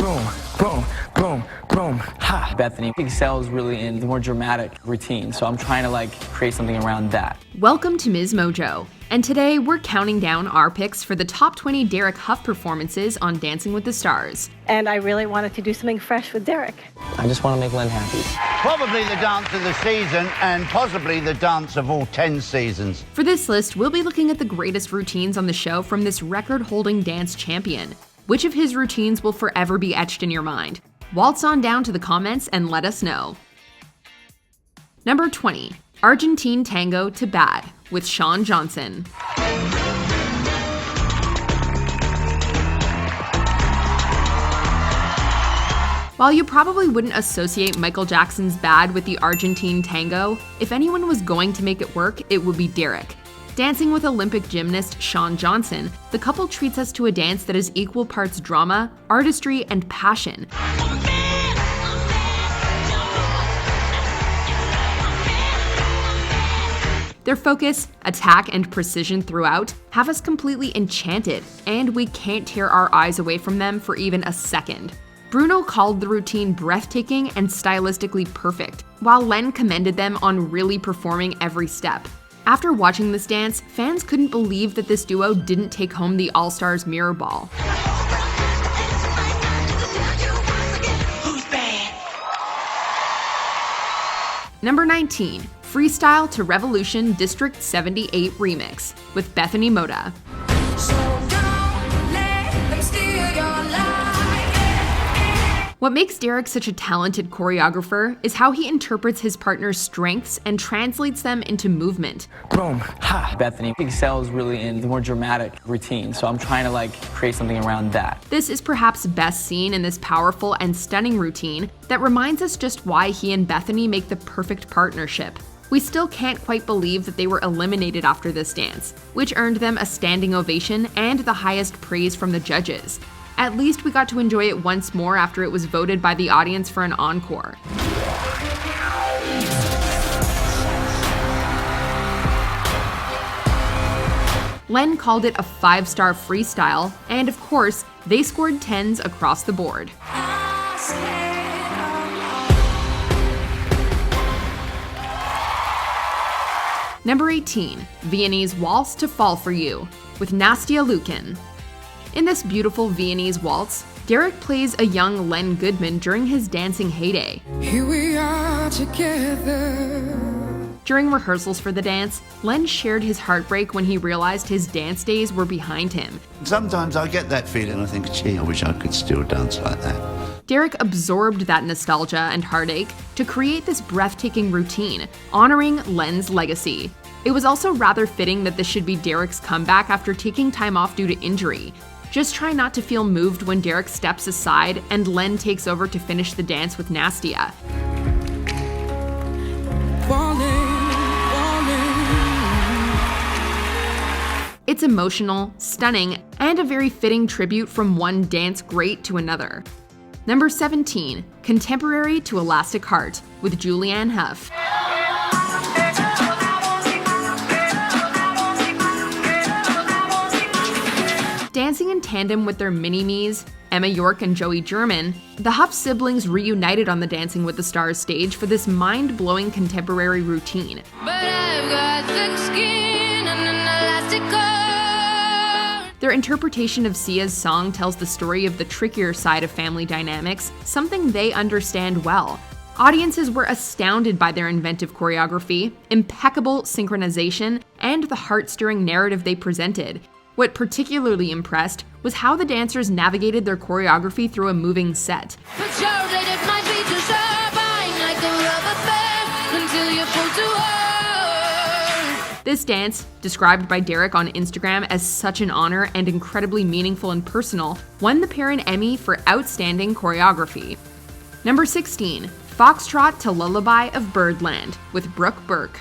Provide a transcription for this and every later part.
boom, boom, boom, boom, ha. Bethany excels really in the more dramatic routine, so I'm trying to create something around that. Welcome to MsMojo, and today we're counting down our picks for the top 20 Derek Hough performances on Dancing with the Stars. And I really wanted to do something fresh with Derek. I just want to make Len happy. Probably the dance of the season and possibly the dance of all 10 seasons. For this list, we'll be looking at the greatest routines on the show from this record-holding dance champion. Which of his routines will forever be etched in your mind? Waltz on down to the comments and let us know. Number 20, Argentine Tango to Bad with Shawn Johnson. While you probably wouldn't associate Michael Jackson's Bad with the Argentine Tango, if anyone was going to make it work, it would be Derek. Dancing with Olympic gymnast Shawn Johnson, the couple treats us to a dance that is equal parts drama, artistry, and passion. Their focus, attack, and precision throughout have us completely enchanted, and we can't tear our eyes away from them for even a second. Bruno called the routine breathtaking and stylistically perfect, while Len commended them on really performing every step. After watching this dance, fans couldn't believe that this duo didn't take home the All-Stars Mirror Ball. Number 19, Freestyle to Revolution District 78 Remix with Bethany Mota. What makes Derek such a talented choreographer is how he interprets his partner's strengths and translates them into movement. Boom, ha. Bethany excels really in the more dramatic routine, so I'm trying to create something around that. This is perhaps best seen in this powerful and stunning routine that reminds us just why he and Bethany make the perfect partnership. We still can't quite believe that they were eliminated after this dance, which earned them a standing ovation and the highest praise from the judges. At least we got to enjoy it once more after it was voted by the audience for an encore. Len called it a 5-star freestyle, and of course, they scored 10s across the board. Number 18, Viennese Waltz to Fall For You with Nastia Liukin. In this beautiful Viennese waltz, Derek plays a young Len Goodman during his dancing heyday. Here we are together. During rehearsals for the dance, Len shared his heartbreak when he realized his dance days were behind him. Sometimes I get that feeling. I think, gee, I wish I could still dance like that. Derek absorbed that nostalgia and heartache to create this breathtaking routine, honoring Len's legacy. It was also rather fitting that this should be Derek's comeback after taking time off due to injury. Just try not to feel moved when Derek steps aside and Len takes over to finish the dance with Nastia. It's emotional, stunning, and a very fitting tribute from one dance great to another. Number 17, Contemporary to Elastic Heart with Julianne Hough. Dancing in tandem with their mini-me's, Emma York and Joey German, the Hough siblings reunited on the Dancing with the Stars stage for this mind-blowing contemporary routine. But I've got thick skin and an elastic heart. Their interpretation of Sia's song tells the story of the trickier side of family dynamics, something they understand well. Audiences were astounded by their inventive choreography, impeccable synchronization, and the heart-stirring narrative they presented. What particularly impressed was how the dancers navigated their choreography through a moving set. This dance, described by Derek on Instagram as such an honor and incredibly meaningful and personal, won the pair an Emmy for Outstanding Choreography. Number 16, Foxtrot to Lullaby of Birdland with Brooke Burke.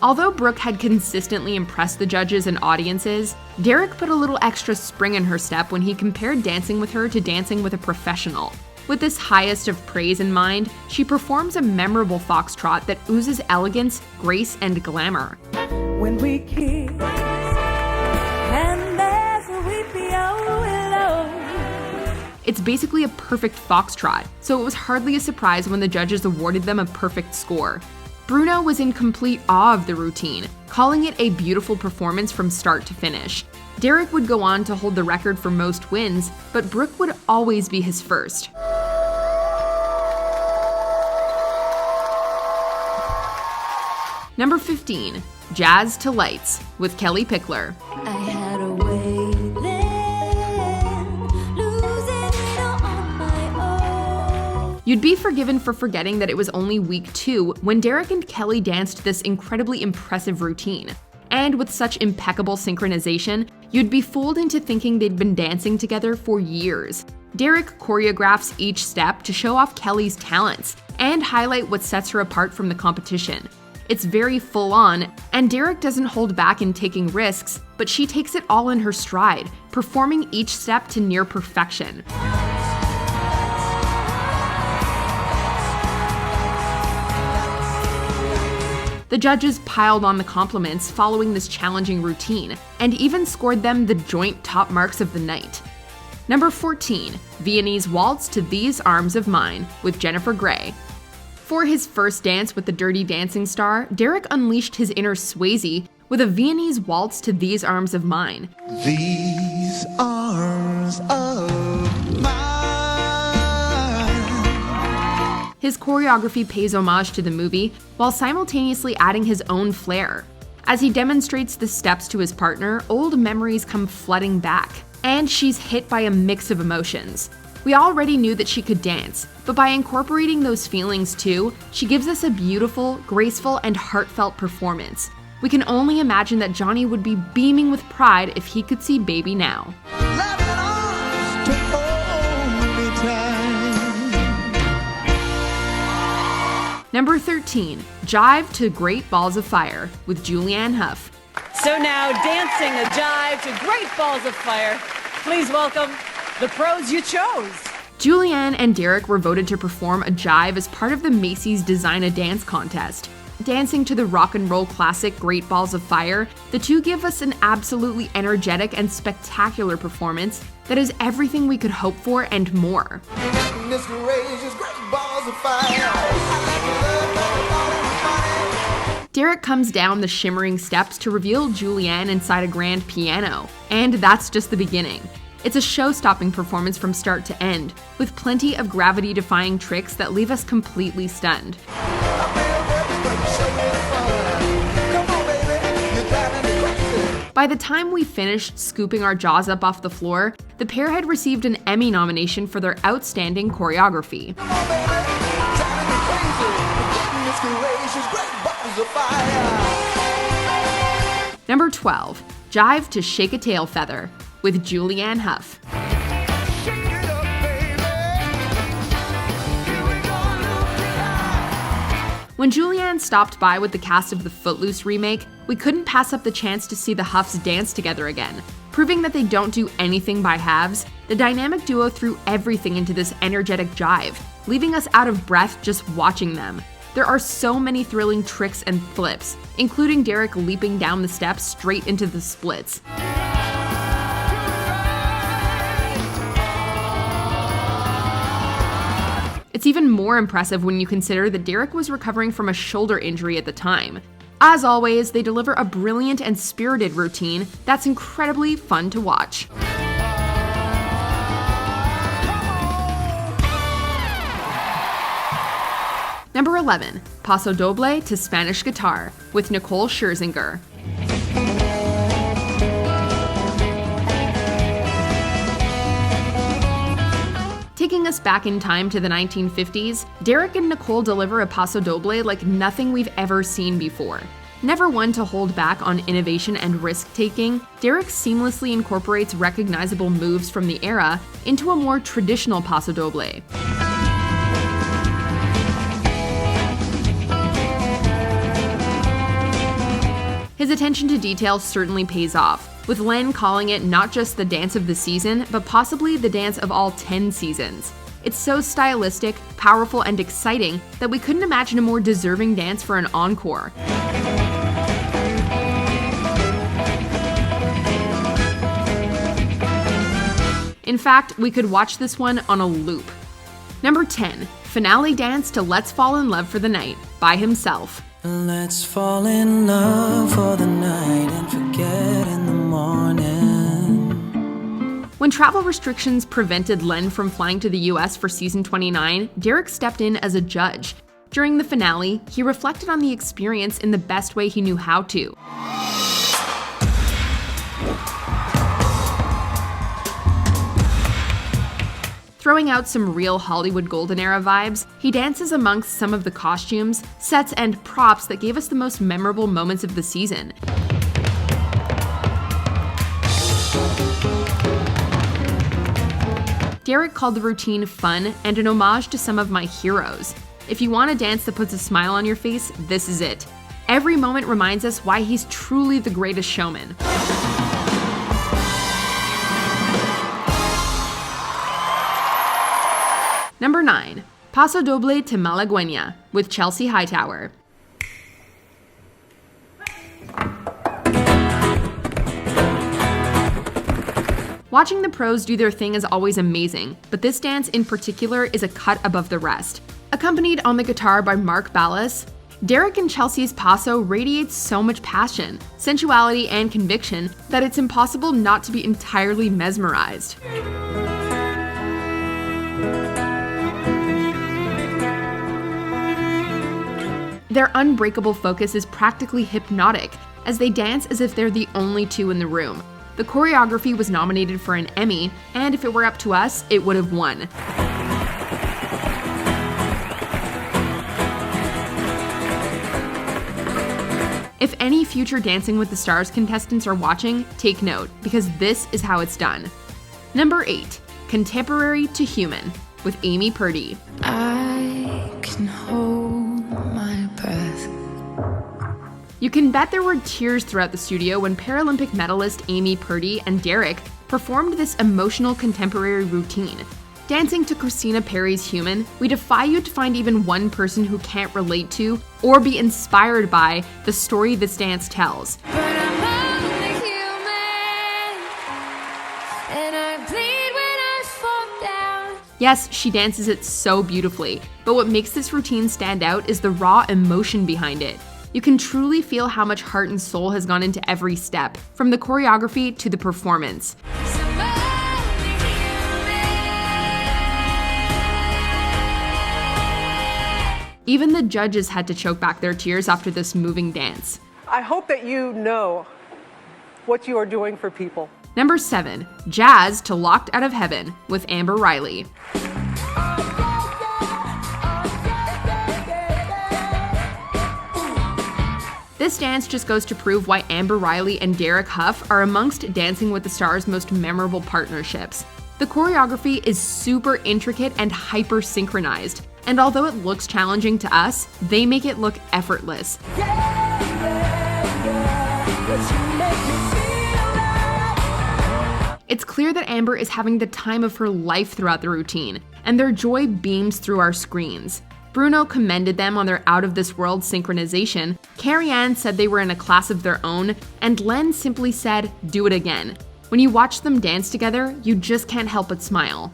Although Brooke had consistently impressed the judges and audiences, Derek put a little extra spring in her step when he compared dancing with her to dancing with a professional. With this highest of praise in mind, she performs a memorable foxtrot that oozes elegance, grace, and glamour. when we kiss, and there's a weepy old willow. It's basically a perfect foxtrot, so it was hardly a surprise when the judges awarded them a perfect score. Bruno was in complete awe of the routine, calling it a beautiful performance from start to finish. Derek would go on to hold the record for most wins, but Brooke would always be his first. Number 15, Jazz to Lights, with Kellie Pickler. I had a way then, losing it all on my own. You'd be forgiven for forgetting that it was only week 2 when Derek and Kellie danced this incredibly impressive routine. And with such impeccable synchronization, you'd be fooled into thinking they'd been dancing together for years. Derek choreographs each step to show off Kellie's talents and highlight what sets her apart from the competition. It's very full-on, and Derek doesn't hold back in taking risks, but she takes it all in her stride, performing each step to near perfection. The judges piled on the compliments following this challenging routine, and even scored them the joint top marks of the night. Number 14, Viennese Waltz to These Arms of Mine, with Jennifer Grey. For his first dance with the Dirty Dancing star, Derek unleashed his inner Swayze with a Viennese Waltz to These Arms of Mine. These arms of mine. His choreography pays homage to the movie, while simultaneously adding his own flair. As he demonstrates the steps to his partner, old memories come flooding back, and she's hit by a mix of emotions. We already knew that she could dance, but by incorporating those feelings too, she gives us a beautiful, graceful, and heartfelt performance. We can only imagine that Johnny would be beaming with pride if he could see Baby now. Loving arms to hold me tight. Number 13, Jive to Great Balls of Fire, with Julianne Hough. So now, dancing a jive to Great Balls of Fire, please welcome the pros you chose. Julianne and Derek were voted to perform a jive as part of the Macy's Design a Dance contest. Dancing to the rock and roll classic Great Balls of Fire, the two give us an absolutely energetic and spectacular performance that is everything we could hope for and more. Miss Courageous, great balls of fire. I like your love, everybody. Derek comes down the shimmering steps to reveal Julianne inside a grand piano, and that's just the beginning. It's a show-stopping performance from start to end, with plenty of gravity-defying tricks that leave us completely stunned. By the time we finished scooping our jaws up off the floor, the pair had received an Emmy nomination for their outstanding choreography. Number 12, Jive to Shake a Tail Feather, with Julianne Hough. When Julianne stopped by with the cast of the Footloose remake, we couldn't pass up the chance to see the Houghs dance together again. Proving that they don't do anything by halves, the dynamic duo threw everything into this energetic jive, leaving us out of breath just watching them. There are so many thrilling tricks and flips, including Derek leaping down the steps straight into the splits. It's even more impressive when you consider that Derek was recovering from a shoulder injury at the time. As always, they deliver a brilliant and spirited routine that's incredibly fun to watch. Number 11, Paso Doble to Spanish Guitar, with Nicole Scherzinger. Taking us back in time to the 1950s, Derek and Nicole deliver a Paso Doble like nothing we've ever seen before. Never one to hold back on innovation and risk-taking, Derek seamlessly incorporates recognizable moves from the era into a more traditional Paso Doble. His attention to detail certainly pays off, with Len calling it not just the dance of the season, but possibly the dance of all 10 seasons. It's so stylistic, powerful, and exciting that we couldn't imagine a more deserving dance for an encore. In fact, we could watch this one on a loop. Number 10, finale dance to Let's Fall in Love for the Night by himself. Let's fall in love for the night and forget in the morning. When travel restrictions prevented Len from flying to the US for season 29, Derek stepped in as a judge. During the finale, he reflected on the experience in the best way he knew how to. Throwing out some real Hollywood Golden Era vibes, he dances amongst some of the costumes, sets, and props that gave us the most memorable moments of the season. Derek called the routine fun and an homage to some of my heroes. If you want a dance that puts a smile on your face, this is it. Every moment reminds us why he's truly the greatest showman. Number 9, Paso Doble to Malagueña with Chelsea Hightower. Watching the pros do their thing is always amazing, but this dance in particular is a cut above the rest. Accompanied on the guitar by Mark Ballas, Derek and Chelsea's Paso radiates so much passion, sensuality, and conviction that it's impossible not to be entirely mesmerized. Their unbreakable focus is practically hypnotic, as they dance as if they're the only two in the room. The choreography was nominated for an Emmy, and if it were up to us, it would have won. If any future Dancing with the Stars contestants are watching, take note, because this is how it's done. Number 8, Contemporary to Human with Amy Purdy. I can hold my breath. You can bet there were tears throughout the studio when Paralympic medalist Amy Purdy and Derek performed this emotional contemporary routine. Dancing to Christina Perri's Human, we defy you to find even one person who can't relate to or be inspired by the story this dance tells. But I'm only human, and I bleed when I fall down. Yes, she dances it so beautifully, but what makes this routine stand out is the raw emotion behind it. You can truly feel how much heart and soul has gone into every step, from the choreography to the performance. So I'm only human. Even the judges had to choke back their tears after this moving dance. I hope that you know what you are doing for people. Number 7, Jazz to Locked Out of Heaven with Amber Riley. This dance just goes to prove why Amber Riley and Derek Hough are amongst Dancing with the Stars' most memorable partnerships. The choreography is super intricate and hyper-synchronized, and although it looks challenging to us, they make it look effortless. It's clear that Amber is having the time of her life throughout the routine, and their joy beams through our screens. Bruno commended them on their out-of-this-world synchronization, Carrie-Anne said they were in a class of their own, and Len simply said, "Do it again." When you watch them dance together, you just can't help but smile.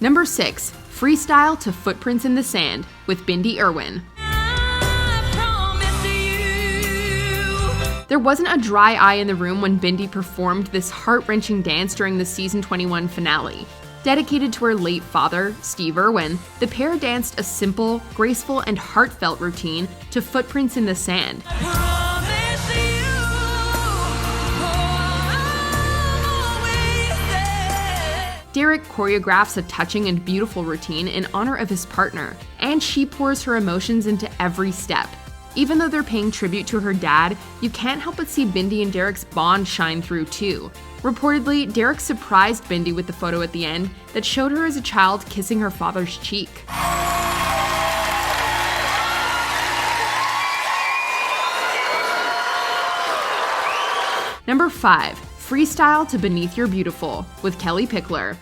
Number 6, Freestyle to Footprints in the Sand with Bindi Irwin. There wasn't a dry eye in the room when Bindi performed this heart-wrenching dance during the season 21 finale. Dedicated to her late father, Steve Irwin, the pair danced a simple, graceful, and heartfelt routine to Footprints in the Sand. Derek choreographs a touching and beautiful routine in honor of his partner, and she pours her emotions into every step. Even though they're paying tribute to her dad, you can't help but see Bindi and Derek's bond shine through too. Reportedly, Derek surprised Bindi with the photo at the end that showed her as a child kissing her father's cheek. Number 5, Freestyle to Beneath You're Beautiful with Kellie Pickler.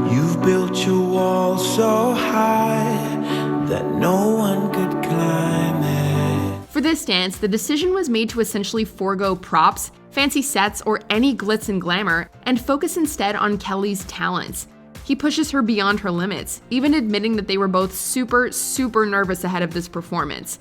You've built your wall so high that no one could climb it. For this dance, the decision was made to essentially forego props, fancy sets, or any glitz and glamour, and focus instead on Kellie's talents. He pushes her beyond her limits, even admitting that they were both super nervous ahead of this performance.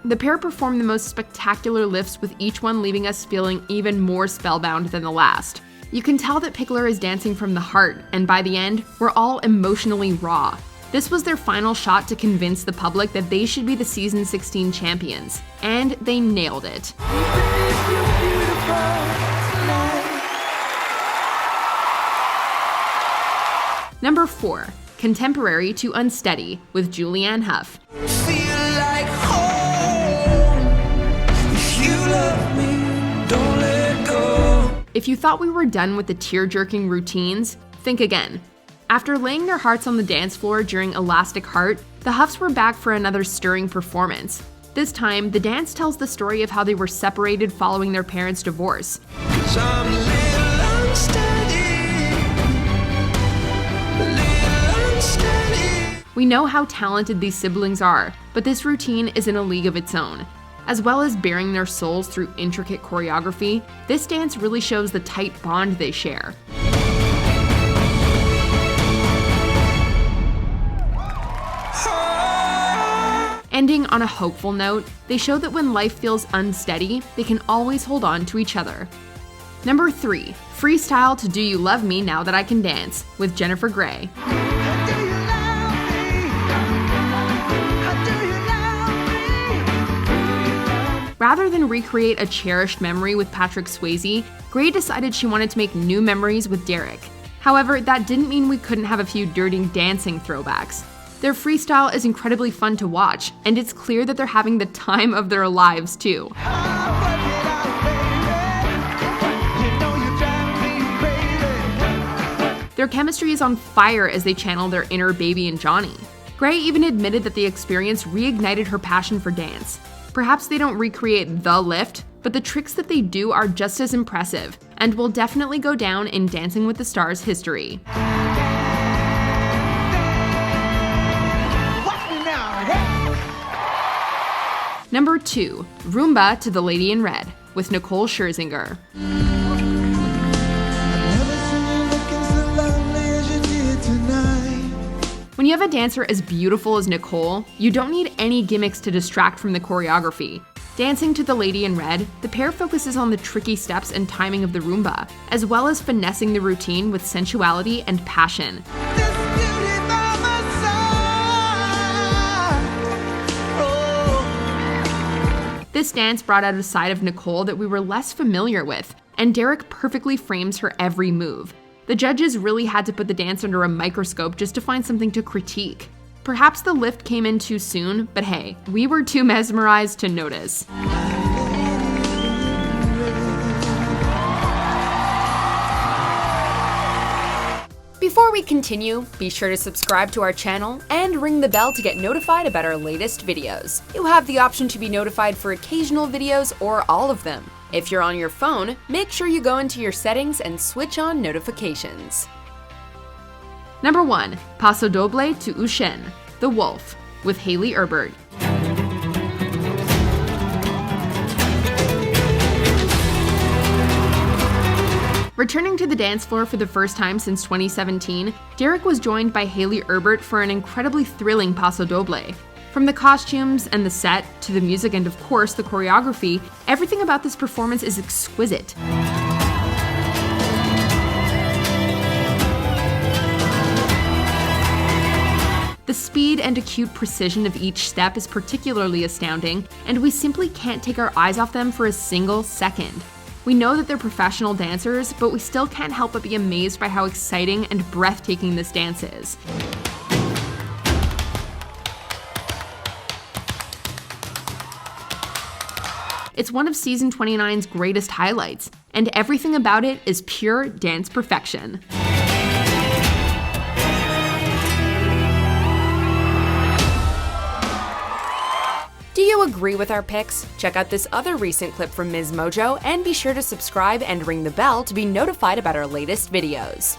The pair performed the most spectacular lifts, with each one leaving us feeling even more spellbound than the last. You can tell that Pickler is dancing from the heart, and by the end, we're all emotionally raw. This was their final shot to convince the public that they should be the season 16 champions, and they nailed it. Number 4, contemporary to Unsteady with Julianne Hough. If you thought we were done with the tear-jerking routines, think again. After laying their hearts on the dance floor during Elastic Heart, the Houghs were back for another stirring performance. This time, the dance tells the story of how they were separated following their parents' divorce. We know how talented these siblings are, but this routine is in a league of its own. As well as bearing their souls through intricate choreography, this dance really shows the tight bond they share. Ending on a hopeful note, they show that when life feels unsteady, they can always hold on to each other. Number 3, Freestyle to Do You Love Me Now That I Can Dance with Jennifer Grey. Rather than recreate a cherished memory with Patrick Swayze, Grey decided she wanted to make new memories with Derek. However, that didn't mean we couldn't have a few dirty dancing throwbacks. Their freestyle is incredibly fun to watch, and it's clear that they're having the time of their lives too. Their chemistry is on fire as they channel their inner Baby and Johnny. Grey even admitted that the experience reignited her passion for dance. Perhaps they don't recreate the lift, but the tricks that they do are just as impressive, and will definitely go down in Dancing with the Stars history. Number 2, Rumba to the Lady in Red with Nicole Scherzinger. When you have a dancer as beautiful as Nicole, you don't need any gimmicks to distract from the choreography. Dancing to the Lady in Red, the pair focuses on the tricky steps and timing of the Rumba, as well as finessing the routine with sensuality and passion. This dance brought out a side of Nicole that we were less familiar with, and Derek perfectly frames her every move. The judges really had to put the dance under a microscope just to find something to critique. Perhaps the lift came in too soon, but hey, we were too mesmerized to notice. Before we continue, be sure to subscribe to our channel and ring the bell to get notified about our latest videos. You have the option to be notified for occasional videos or all of them. If you're on your phone, make sure you go into your settings and switch on notifications. Number 1, Paso Doble to Uccen, The Wolf, with Hayley Erbert. Returning to the dance floor for the first time since 2017, Derek was joined by Hayley Erbert for an incredibly thrilling Paso Doble. From the costumes and the set, to the music and of course the choreography, everything about this performance is exquisite. The speed and acute precision of each step is particularly astounding, and we simply can't take our eyes off them for a single second. We know that they're professional dancers, but we still can't help but be amazed by how exciting and breathtaking this dance is. It's one of season 29's greatest highlights, and everything about it is pure dance perfection. Do you agree with our picks? Check out this other recent clip from MsMojo and be sure to subscribe and ring the bell to be notified about our latest videos.